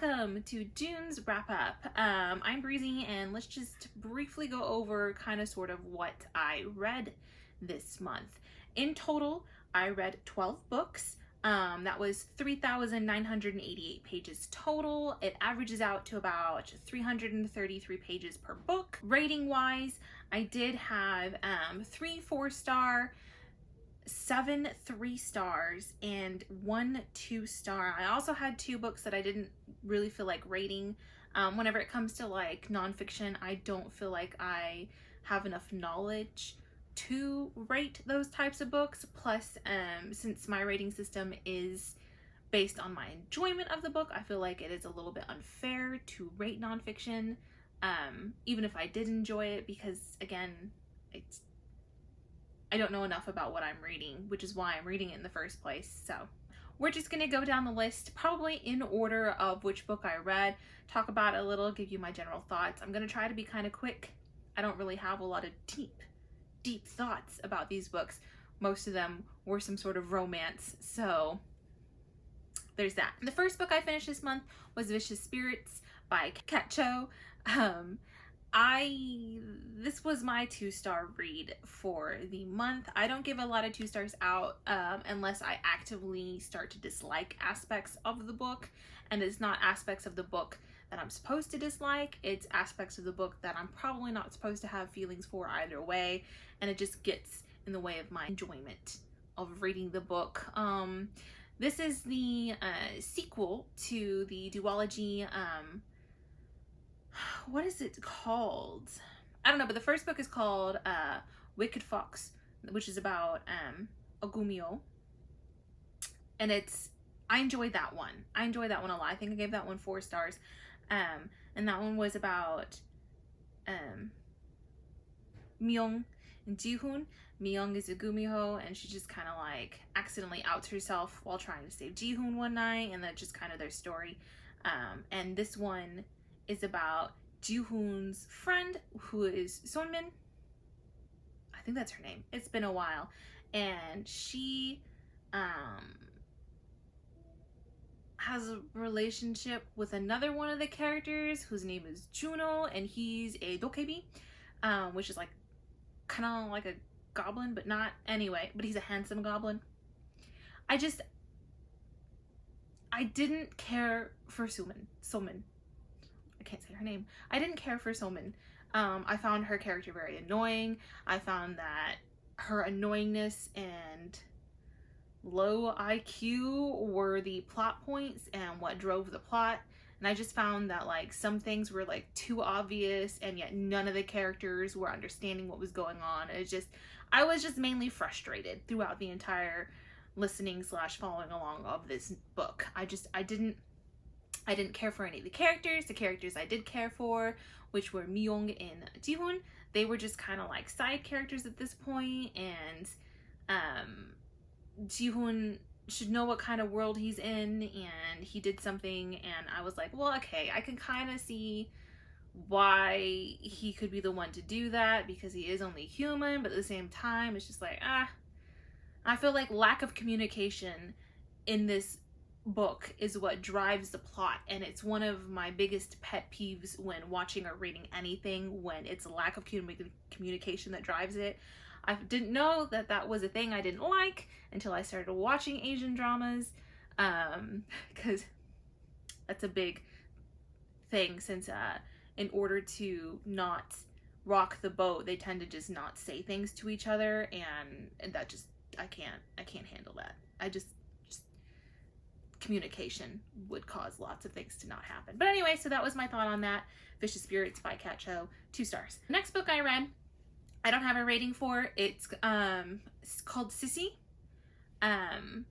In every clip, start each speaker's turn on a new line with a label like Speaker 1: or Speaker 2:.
Speaker 1: welcome to June's wrap up. I'm Breezy, and let's just briefly go over kind of sort of what I read this month. In total, I read 12 books. That was 3,988 pages total. It averages out to about 333 pages per book. Rating wise, I did have 3 4-star, 7 3-stars, and 1 2-star. I also had 2 books that I didn't really feel like rating. Whenever it comes to like nonfiction, I don't feel like I have enough knowledge to rate those types of books. Plus, since my rating system is based on my enjoyment of the book, I feel like it is a little bit unfair to rate nonfiction, even if I did enjoy it, because again, I don't know enough about what I'm reading, which is why I'm reading it in the first place. So we're just gonna go down the list, probably in order of which book I read, talk about it a little, give you my general thoughts. I'm gonna try to be kind of quick. I don't really have a lot of deep thoughts about these books. Most of them were some sort of romance, so there's that. The first book I finished this month was Vicious Spirits by Kat Cho. This was my 2-star read for the month. I don't give a lot of 2-stars out unless I actively start to dislike aspects of the book, and it's not aspects of the book that I'm supposed to dislike, it's aspects of the book that I'm probably not supposed to have feelings for either way, and it just gets in the way of my enjoyment of reading the book. This is the sequel to the duology, what is it called? I don't know, but the first book is called Wicked Fox, which is about Ogumio, and I enjoyed that one. I enjoyed that one a lot. I think I gave that one 4 stars. And that one was about Myung and Jihoon. Myung is a Gumiho, and she just kind of like accidentally outs herself while trying to save Jihoon one night, and that's just kind of their story. And this one is about Jihoon's friend, who is Sonmin. I think that's her name. It's been a while. And she has a relationship with another one of the characters whose name is Juno, and he's a dokebi, which is like kind of like a goblin, but not anyway, but he's a handsome goblin. I didn't care for Somin. I can't say her name. I didn't care for Somin. I found her character very annoying. I found that her annoyingness and low IQ were the plot points and what drove the plot, and I just found that like some things were like too obvious, and yet none of the characters were understanding what was going on. I was just mainly frustrated throughout the entire listening / following along of this book. I didn't care for any of the characters. The characters I did care for, which were Myung and Jihoon, they were just kind of like side characters at this point, and Jihoon should know what kind of world he's in, and he did something, and I was like, well, okay, I can kind of see why he could be the one to do that, because he is only human, but at the same time, it's just like, I feel like lack of communication in this book is what drives the plot, and it's one of my biggest pet peeves when watching or reading anything, when it's a lack of communication that drives it. I didn't know that that was a thing I didn't like until I started watching Asian dramas, because that's a big thing, since in order to not rock the boat, they tend to just not say things to each other, and that just, I can't handle that. Just communication would cause lots of things to not happen. But anyway, so that was my thought on that. Vicious Spirits by Kat Cho, 2 stars. Next book I read, I don't have a rating for. It's called Sissy, and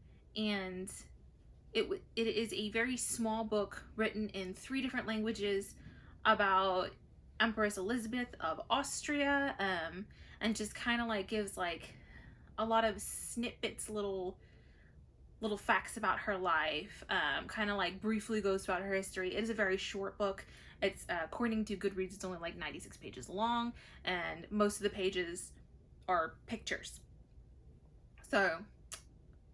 Speaker 1: it is a very small book written in 3 different languages about Empress Elizabeth of Austria, and just kind of like gives like a lot of snippets, little facts about her life, kind of like briefly goes throughout her history. It is a very short book. It's according to Goodreads, it's only like 96 pages long, and most of the pages are pictures. So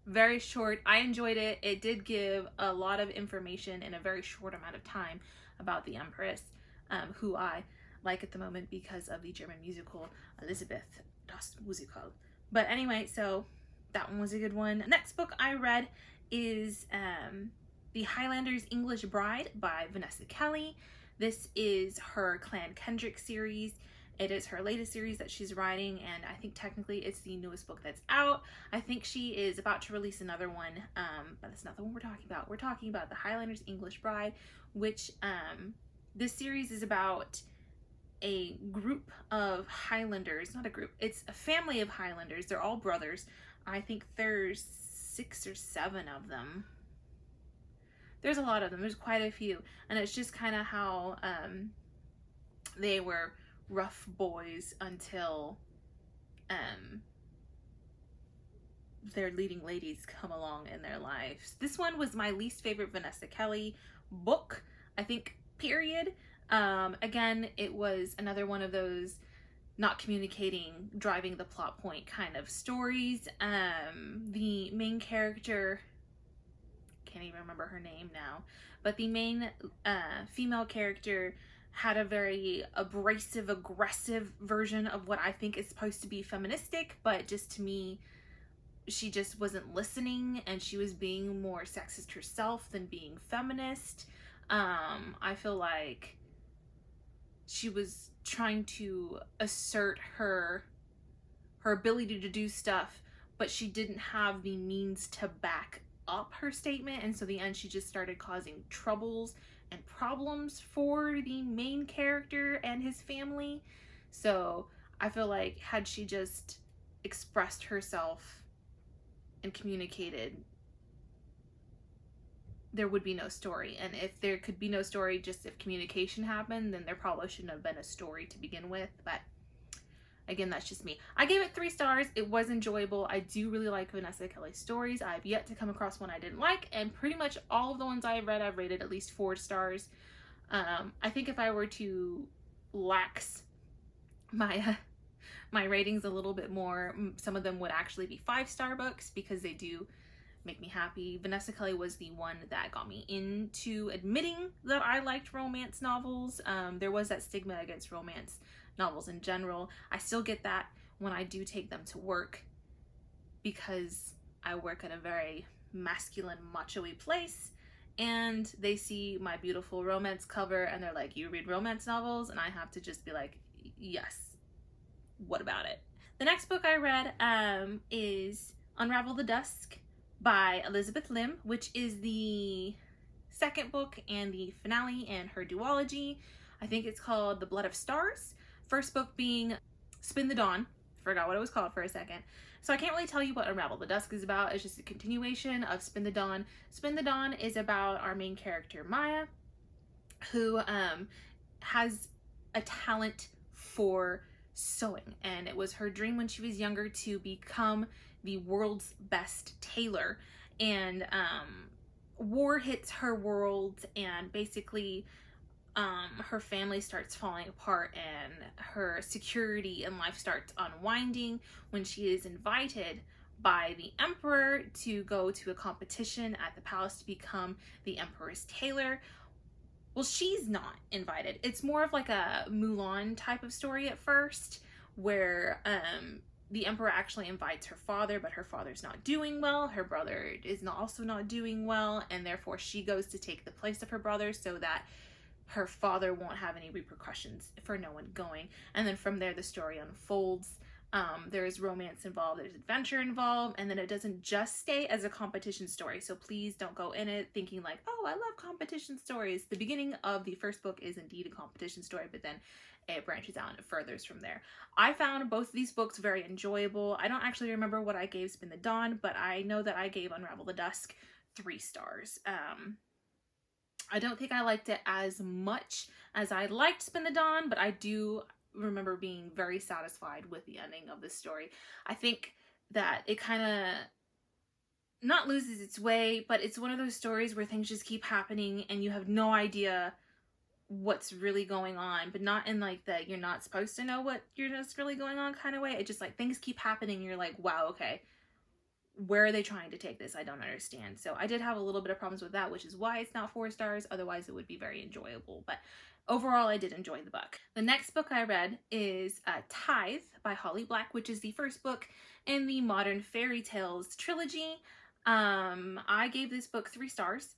Speaker 1: Very short. I enjoyed it. It did give a lot of information in a very short amount of time about the Empress, who I like at the moment because of the German musical Elisabeth das Musical. But anyway, so that one was a good one. Next book I read is The Highlander's English Bride by Vanessa Kelly. This is her Clan Kendrick series. It is her latest series that she's writing, and I think technically it's the newest book that's out. I think she is about to release another one, but that's not the one we're talking about. We're talking about The Highlander's English Bride, which this series is about a group of Highlanders. Not a group, it's a family of Highlanders. They're all brothers. I think there's 6 or 7 of them. There's a lot of them. There's quite a few. And it's just kind of how they were rough boys until their leading ladies come along in their lives. This one was my least favorite Vanessa Kelly book, I think, period. Again, it was another one of those not communicating, driving the plot point kind of stories. The main character, can't even remember her name now, but the main female character had a very abrasive, aggressive version of what I think is supposed to be feministic, but just to me, she just wasn't listening, and she was being more sexist herself than being feminist. I feel like she was trying to assert her ability to do stuff, but she didn't have the means to back up her statement, and so in the end she just started causing troubles and problems for the main character and his family. So I feel like had she just expressed herself and communicated, there would be no story. And if there could be no story just if communication happened, then there probably shouldn't have been a story to begin with. But again, that's just me. I gave it 3 stars. It was enjoyable. I do really like Vanessa Kelly's stories. I've yet to come across one I didn't like, and pretty much all of the ones I've read, I've rated at least 4 stars. I think if I were to lax my my ratings a little bit more, some of them would actually be 5-star books because they do make me happy. Vanessa Kelly was the one that got me into admitting that I liked romance novels. There was that stigma against romance novels in general. I still get that when I do take them to work because I work at a very masculine, macho-y place, and they see my beautiful romance cover and they're like, "You read romance novels?" And I have to just be like, "Yes, what about it?" The next book I read is Unravel the Dusk by Elizabeth Lim, which is the second book and the finale in her duology. I think it's called The Blood of Stars. First book being Spin the Dawn. Forgot what it was called for a second. So I can't really tell you what Unravel the Dusk is about. It's just a continuation of Spin the Dawn. Spin the Dawn is about our main character, Maya, who has a talent for sewing. And it was her dream when she was younger to become the world's best tailor. And war hits her world, and basically her family starts falling apart and her security in life starts unwinding when she is invited by the emperor to go to a competition at the palace to become the emperor's tailor. Well, she's not invited. It's more of like a Mulan type of story at first, where the emperor actually invites her father, but her father's not doing well. Her brother is also not doing well, and therefore she goes to take the place of her brother so that her father won't have any repercussions for no one going. And then from there the story unfolds. There's romance involved, there's adventure involved, and then it doesn't just stay as a competition story. So please don't go in it thinking like, "Oh, I love competition stories." The beginning of the first book is indeed a competition story, but then it branches out and it furthers from there. I found both of these books very enjoyable. I don't actually remember what I gave Spin the Dawn, but I know that I gave Unravel the Dusk 3 stars. I don't think I liked it as much as I liked Spin the Dawn, but I do remember being very satisfied with the ending of this story. I think that it kind of not loses its way, but it's one of those stories where things just keep happening and you have no idea what's really going on, but not in like the you're not supposed to know what you're just really going on kind of way. It just like things keep happening and you're like, wow, okay, where are they trying to take this? I don't understand. So I did have a little bit of problems with that, which is why it's not 4 stars. Otherwise, it would be very enjoyable. But overall, I did enjoy the book. The next book I read is Tithe by Holly Black, which is the first book in the Modern Fairy Tales trilogy. I gave this book 3 stars.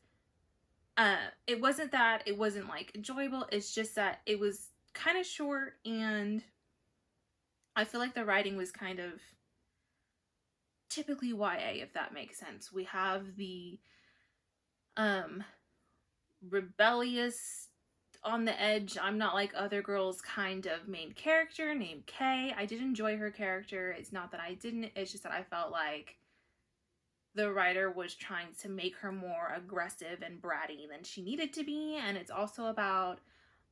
Speaker 1: It wasn't that it wasn't like enjoyable. It's just that it was kind of short, and I feel like the writing was kind of typically YA, if that makes sense. We have the rebellious, on the edge, I'm not like other girls kind of main character named Kay. I did enjoy her character. It's not that I didn't, it's just that I felt like the writer was trying to make her more aggressive and bratty than she needed to be. And it's also about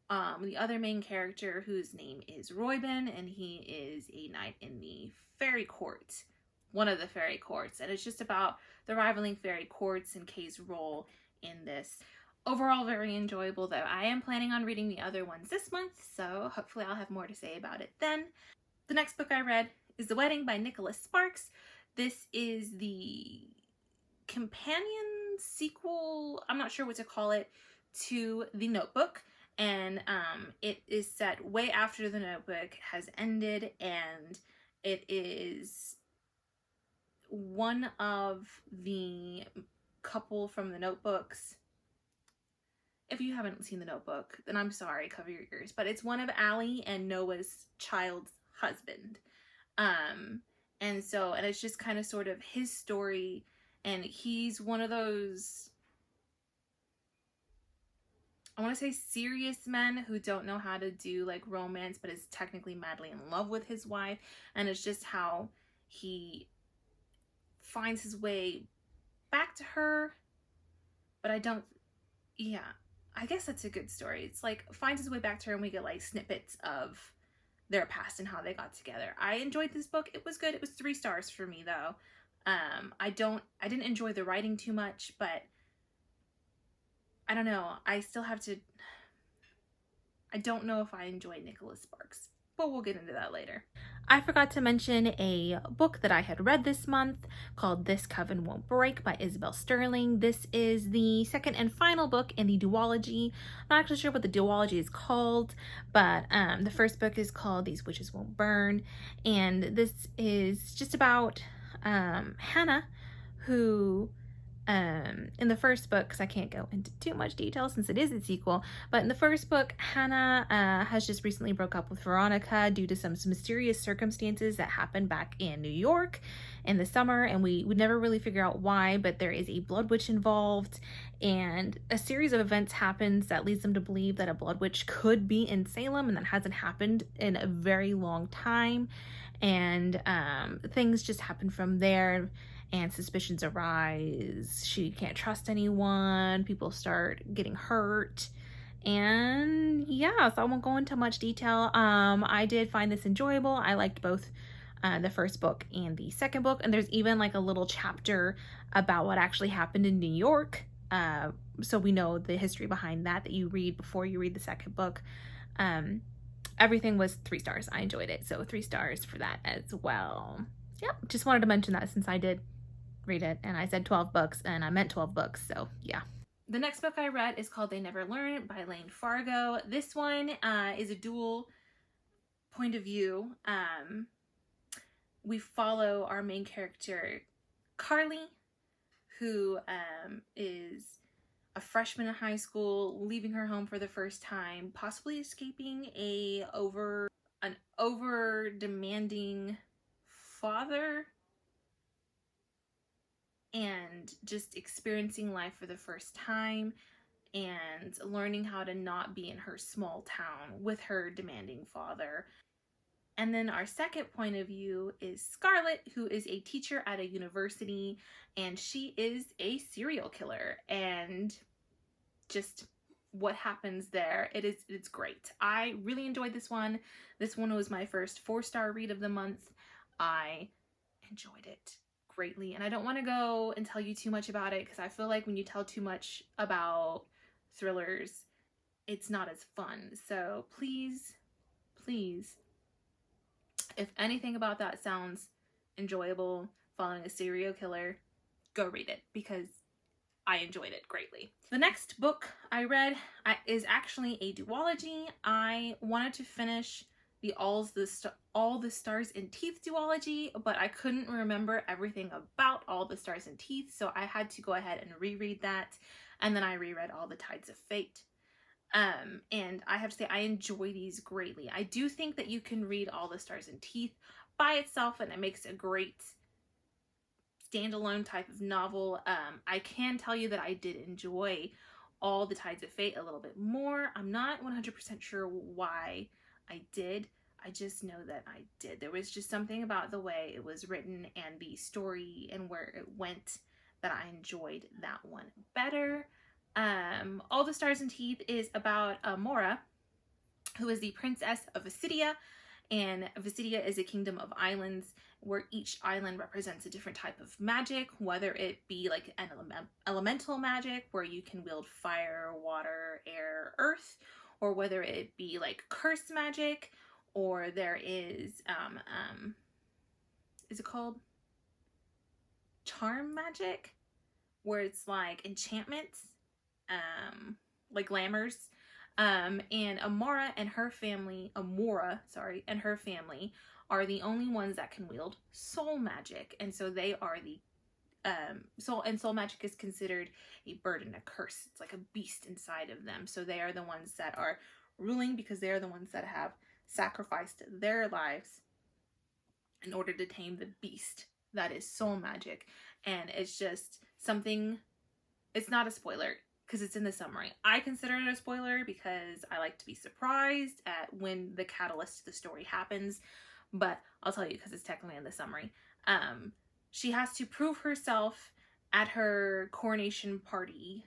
Speaker 1: the other main character, whose name is Royben, and he is a knight in the fairy court, one of the fairy courts, and it's just about the rivaling fairy courts and Kay's role in this. Overall, very enjoyable, though. I am planning on reading the other ones this month, so hopefully I'll have more to say about it then. The next book I read is The Wedding by Nicholas Sparks. This is the companion sequel, I'm not sure what to call it, to The Notebook. And it is set way after The Notebook has ended, and it is one of the couple from The Notebooks. If you haven't seen The Notebook, then I'm sorry, cover your ears. But it's one of Allie and Noah's child's husband. And it's just kind of sort of his story, and he's one of those, I want to say, serious men who don't know how to do like romance, but is technically madly in love with his wife. And it's just how he finds his way back to her. But I guess that's a good story. It's like finds his way back to her, and we get like snippets of their past and how they got together. I enjoyed this book. It was good. It was 3 stars for me, though. I didn't enjoy the writing too much, but I don't know. I don't know if I enjoy Nicholas Sparks, but we'll get into that later. I forgot to mention a book that I had read this month called This Coven Won't Break by Isabel Sterling. This is the second and final book in the duology. I'm not actually sure what the duology is called, but the first book is called These Witches Won't Burn, and this is just about Hannah, who in the first book, because I can't go into too much detail since it is a sequel, but in the first book, Hannah has just recently broke up with Veronica due to some mysterious circumstances that happened back in New York in the summer, and we would never really figure out why, but there is a blood witch involved, and a series of events happens that leads them to believe that a blood witch could be in Salem, and that hasn't happened in a very long time, and things just happen from there. And suspicions arise. She can't trust anyone. People start getting hurt. And yeah, so I won't go into much detail. I did find this enjoyable. I liked both the first book and the second book. And there's even like a little chapter about what actually happened in New York. So we know the history behind that you read before you read the second book. Everything was 3 stars. I enjoyed it. So 3 stars for that as well. Yep, just wanted to mention that since I did read it, and I said 12 books, and I meant 12 books, so yeah. The next book I read is called They Never Learn by Lane Fargo. This one is a dual point of view. We follow our main character, Carly, who is a freshman in high school, leaving her home for the first time, possibly escaping an over-demanding father, and just experiencing life for the first time and learning how to not be in her small town with her demanding father. And then our second point of view is Scarlett, who is a teacher at a university, and she is a serial killer, and just what happens there, it's great. I really enjoyed this one. This one was my first 4-star read of the month. I enjoyed it greatly, and I don't want to go and tell you too much about it, because I feel like when you tell too much about thrillers, it's not as fun. So please, if anything about that sounds enjoyable, following a serial killer, go read it because I enjoyed it greatly. The next book I read is actually a duology. I wanted to finish the All the Stars and Teeth duology, but I couldn't remember everything about All the Stars and Teeth, so I had to go ahead and reread that, and then I reread All the Tides of Fate. And I have to say I enjoy these greatly. I do think that you can read All the Stars and Teeth by itself, and it makes a great standalone type of novel. I can tell you that I did enjoy All the Tides of Fate a little bit more. I'm not 100% sure why I did. I just know that I did. There was just something about the way it was written and the story and where it went that I enjoyed that one better. All the Stars and Teeth is about Mora, who is the princess of Visidia, and Visidia is a kingdom of islands where each island represents a different type of magic, whether it be like an elemental magic where you can wield fire, water, air, earth, or whether it be like curse magic, or there is it called charm magic, where it's like enchantments, like glamours. And Amora and her family are the only ones that can wield soul magic, and so they are the soul magic is considered a burden, a curse. It's like a beast inside of them, so they are the ones that are ruling because they are the ones that have sacrificed their lives in order to tame the beast that is soul magic. And it's just something, it's not a spoiler because it's in the summary. I consider it a spoiler because I like to be surprised at when the catalyst to the story happens, but I'll tell you because it's technically in the summary. She has to prove herself at her coronation party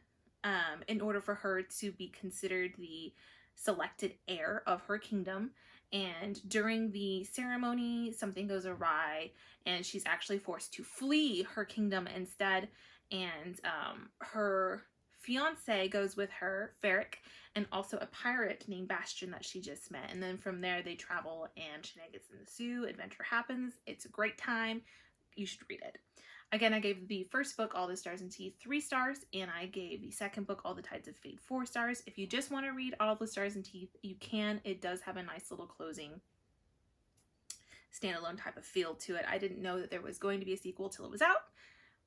Speaker 1: in order for her to be considered the selected heir of her kingdom. And during the ceremony, something goes awry and she's actually forced to flee her kingdom instead. And her fiance goes with her, Ferric, and also a pirate named Bastion that she just met. And then from there they travel and shenanigans ensue, adventure happens. It's a great time. You should read it. Again, I gave the first book, All the Stars and Teeth, 3 stars, and I gave the second book, All the Tides of Fate, 4 stars. If you just want to read All the Stars and Teeth, you can. It does have a nice little closing standalone type of feel to it. I didn't know that there was going to be a sequel till it was out,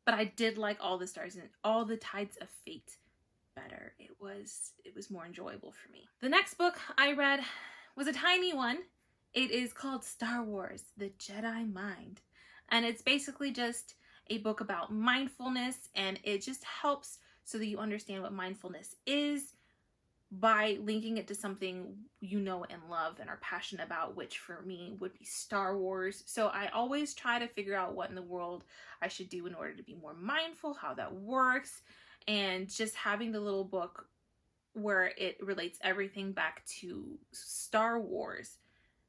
Speaker 1: but I did like All the Stars and All the Tides of Fate better. It was more enjoyable for me. The next book I read was a tiny one. It is called Star Wars, The Jedi Mind. And it's basically just a book about mindfulness, and it just helps so that you understand what mindfulness is by linking it to something you know and love and are passionate about, which for me would be Star Wars. So I always try to figure out what in the world I should do in order to be more mindful, how that works, and just having the little book where it relates everything back to Star Wars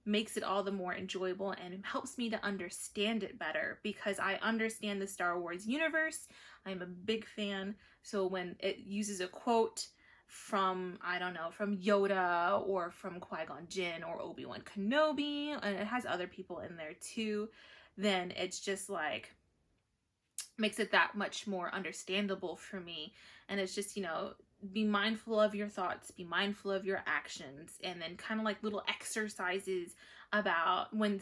Speaker 1: makes it all the more enjoyable and helps me to understand it better because I understand the Star Wars universe. I'm a big fan. So when it uses a quote from, I don't know, from Yoda or from Qui-Gon Jinn or Obi-Wan Kenobi, and it has other people in there too, then it's just like makes it that much more understandable for me. And it's just, you know, be mindful of your thoughts, be mindful of your actions, and then kind of like little exercises about when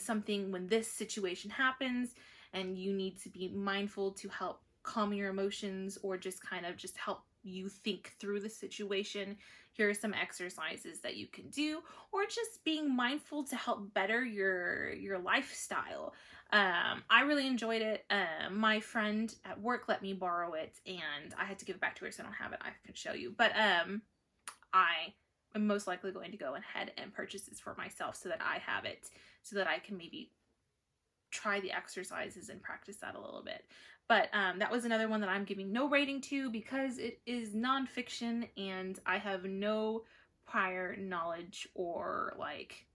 Speaker 1: this situation happens and you need to be mindful to help calm your emotions or just kind of just help you think through the situation. Here are some exercises that you can do, or just being mindful to help better your lifestyle. I really enjoyed it. My friend at work let me borrow it and I had to give it back to her, so I don't have it. I can show you, but I am most likely going to go ahead and purchase this for myself so that I have it, so that I can maybe try the exercises and practice that a little bit. But that was another one that I'm giving no rating to because it is nonfiction and I have no prior knowledge or like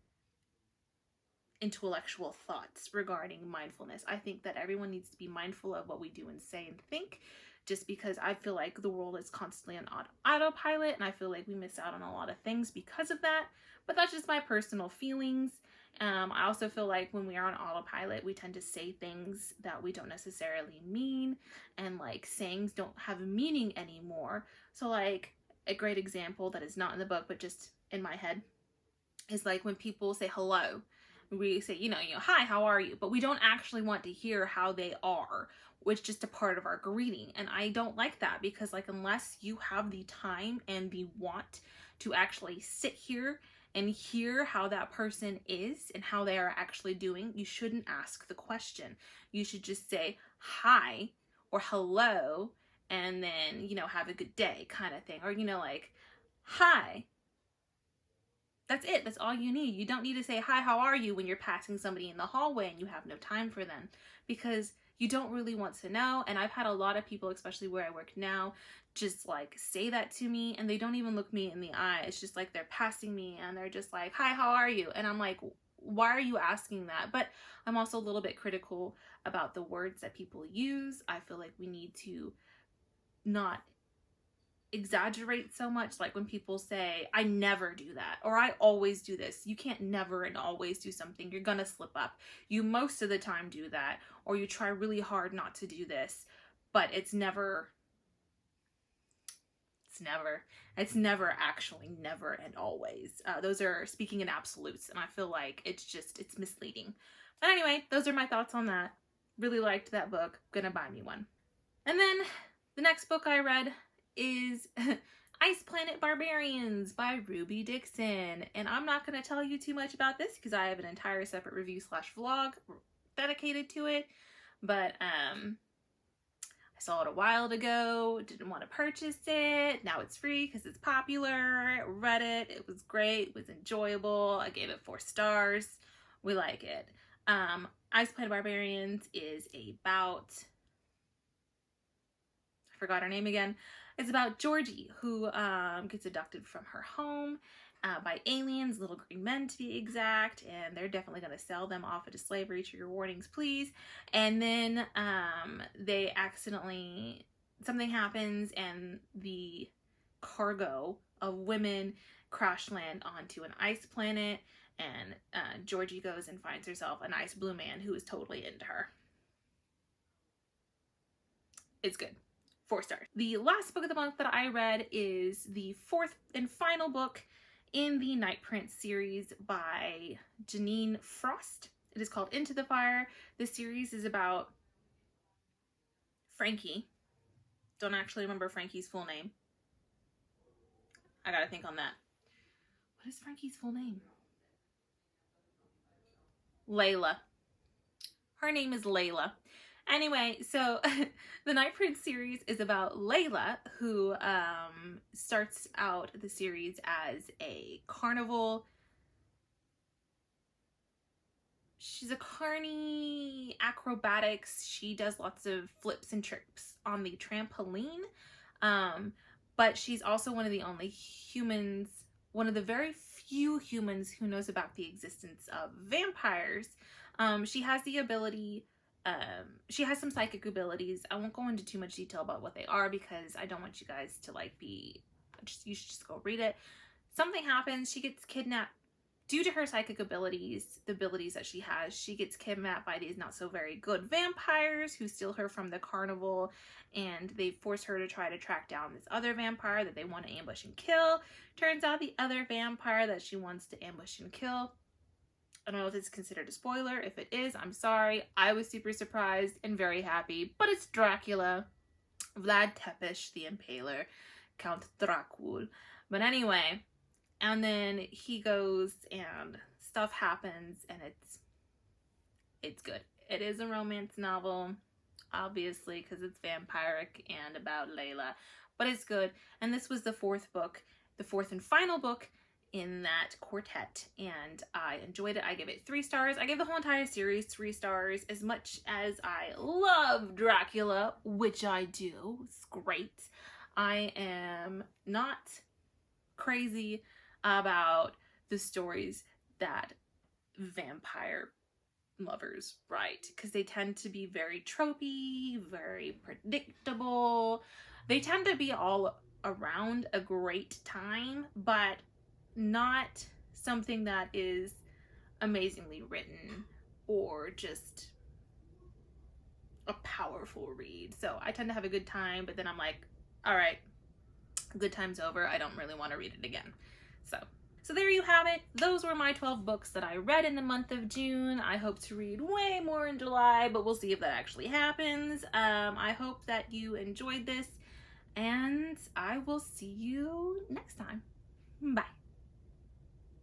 Speaker 1: intellectual thoughts regarding mindfulness. I think that everyone needs to be mindful of what we do and say and think, just because I feel like the world is constantly on autopilot and I feel like we miss out on a lot of things because of that. But that's just my personal feelings. I also feel like when we are on autopilot, we tend to say things that we don't necessarily mean, and like sayings don't have meaning anymore. So like a great example that is not in the book but just in my head is like when people say hello. We say, hi, how are you? But we don't actually want to hear how they are, which is just a part of our greeting. And I don't like that, because like unless you have the time and the want to actually sit here and hear how that person is and how they are actually doing, you shouldn't ask the question. You should just say hi or hello, and then, have a good day kind of thing. Or, like, hi. That's it. That's all you need. You don't need to say, hi, how are you, when you're passing somebody in the hallway and you have no time for them, because you don't really want to know. And I've had a lot of people, especially where I work now, just like say that to me, and they don't even look me in the eye. It's just like they're passing me and they're just like, hi, how are you? And I'm like, why are you asking that? But I'm also a little bit critical about the words that people use. I feel like we need to not exaggerate so much. Like when people say, I never do that, or I always do this. You can't never and always do something. You're gonna slip up. You most of the time do that, or you try really hard not to do this, but it's never actually never and always. Those are speaking in absolutes, and I feel like it's misleading. But anyway, those are my thoughts on that. Really liked that book. Gonna buy me one. And then the next book I read is Planet Barbarians by Ruby Dixon. And I'm not going to tell you too much about this because I have an entire separate review / vlog dedicated to it. But I saw it a while ago, didn't want to purchase it. Now it's free because it's popular. Read it. It was great. It was enjoyable. I gave it 4 stars. We like it. Planet Barbarians is about... I forgot her name again. It's about Georgie, who gets abducted from her home by aliens, little green men to be exact, and they're definitely going to sell them off into slavery. Trigger warnings, please. And then they accidentally, something happens, and the cargo of women crash land onto an ice planet, and Georgie goes and finds herself an ice blue man who is totally into her. It's good. 4 stars. The last book of the month that I read is the 4th and final book in the Night Prince series by Janine Frost. It is called Into the Fire. This series is about Frankie. Don't actually remember Frankie's full name. I gotta think on that. What is Frankie's full name? Layla. Her name is Layla. Anyway, so the Night Prince series is about Layla, who starts out the series as a carnival. She's a carny acrobatics. She does lots of flips and tricks on the trampoline. But she's also one of the only humans, one of the very few humans who knows about the existence of vampires. She has the ability... she has some psychic abilities. I won't go into too much detail about what they are because I don't want you guys to you should just go read it. Something happens. She gets kidnapped due to her psychic abilities, the abilities that she has. She gets kidnapped by these not so very good vampires who steal her from the carnival, and they force her to try to track down this other vampire that they want to ambush and kill. Turns out the other vampire that she wants to ambush and kill, I don't know if it's considered a spoiler. If it is, I'm sorry. I was super surprised and very happy. But it's Dracula. Vlad Tepes, the Impaler. Count Dracul. But anyway, and then he goes and stuff happens, and it's good. It is a romance novel, obviously, because it's vampiric and about Layla. But it's good. And this was the 4th book, the 4th and final book in that quartet, and I enjoyed it. I give it 3 stars. I gave the whole entire series 3 stars. As much as I love Dracula, which I do, it's great, I am not crazy about the stories that vampire lovers write, because they tend to be very tropey, very predictable. They tend to be all around a great time, but not something that is amazingly written or just a powerful read. So I tend to have a good time, but then I'm like, all right, good time's over. I don't really want to read it again. So there you have it. Those were my 12 books that I read in the month of June. I hope to read way more in July, but we'll see if that actually happens. I hope that you enjoyed this, and I will see you next time. Bye.